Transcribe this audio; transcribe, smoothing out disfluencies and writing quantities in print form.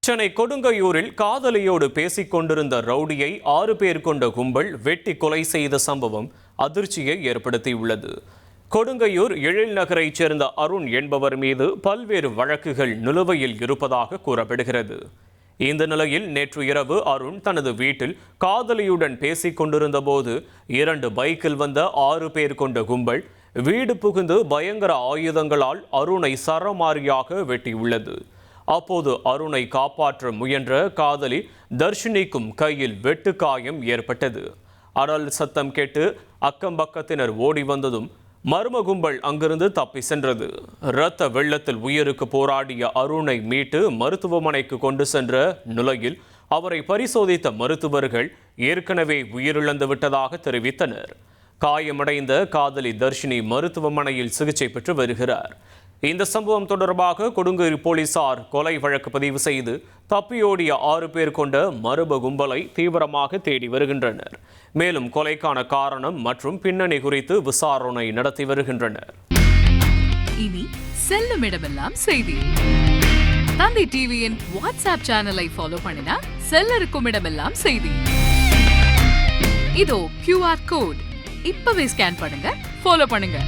சென்னை கொடுங்கையூரில் காதலியோடு பேசிக் கொண்டிருந்த ரவுடியை 6 பேர் கொண்ட கும்பல் வெட்டி கொலை செய்த சம்பவம் அதிர்ச்சியை ஏற்படுத்தியுள்ளது. கொடுங்கையூர் எழில் நகரைச் சேர்ந்த அருண் என்பவர் மீது பல்வேறு வழக்குகள் நிலுவையில் இருப்பதாக கூறப்படுகிறது. இந்த நிலையில் நேற்று இரவு அருண் தனது வீட்டில் காதலியுடன் பேசிக் கொண்டிருந்த போது 2 பைக்கில் வந்த 6 பேர் கொண்ட கும்பல் வீடு புகுந்து பயங்கர ஆயுதங்களால் அருணை சரமாரியாக வெட்டியுள்ளது. அப்போது அருணை காப்பாற்ற முயன்ற காதலி தர்ஷினிக்கும் கையில் வெட்டுக்காயம் ஏற்பட்டது. அனல் சத்தம் கேட்டு அக்கம்பக்கத்தினர் ஓடி வந்ததும் மர்ம கும்பல் அங்கிருந்து தப்பி சென்றது. இரத்த வெள்ளத்தில் உயிருக்கு போராடிய அருணை மீட்டு மருத்துவமனைக்கு கொண்டு சென்ற நிலையில் அவரை பரிசோதித்த மருத்துவர்கள் ஏற்கனவே உயிரிழந்து விட்டதாக தெரிவித்தனர். காயமடைந்த காதலி தர்ஷினி மருத்துவமனையில் சிகிச்சை பெற்று வருகிறார். இந்த சம்பவம் தொடர்பாக கொடுங்கையூர் போலீசார் கொலை வழக்கு பதிவு செய்து தப்பியோடிய 6 பேர் கொண்ட மர்ம கும்பலை தீவிரமாக தேடி வருகின்றனர். மேலும் கொலைக்கான காரணம் மற்றும் பின்னணி குறித்து விசாரணை நடத்தி வருகின்றனர். இனி செல்லும் இடமெல்லாம் செய்தி. தந்தி டிவியின் வாட்ஸ்அப் சேனலை ஃபாலோ பண்ணினா செல்ல இருக்கும் இடமெல்லாம் செய்தி. இதோ QR கோட் இப்பவே ஸ்கேன் பண்ணுங்க, ஃபாலோ பண்ணுங்க.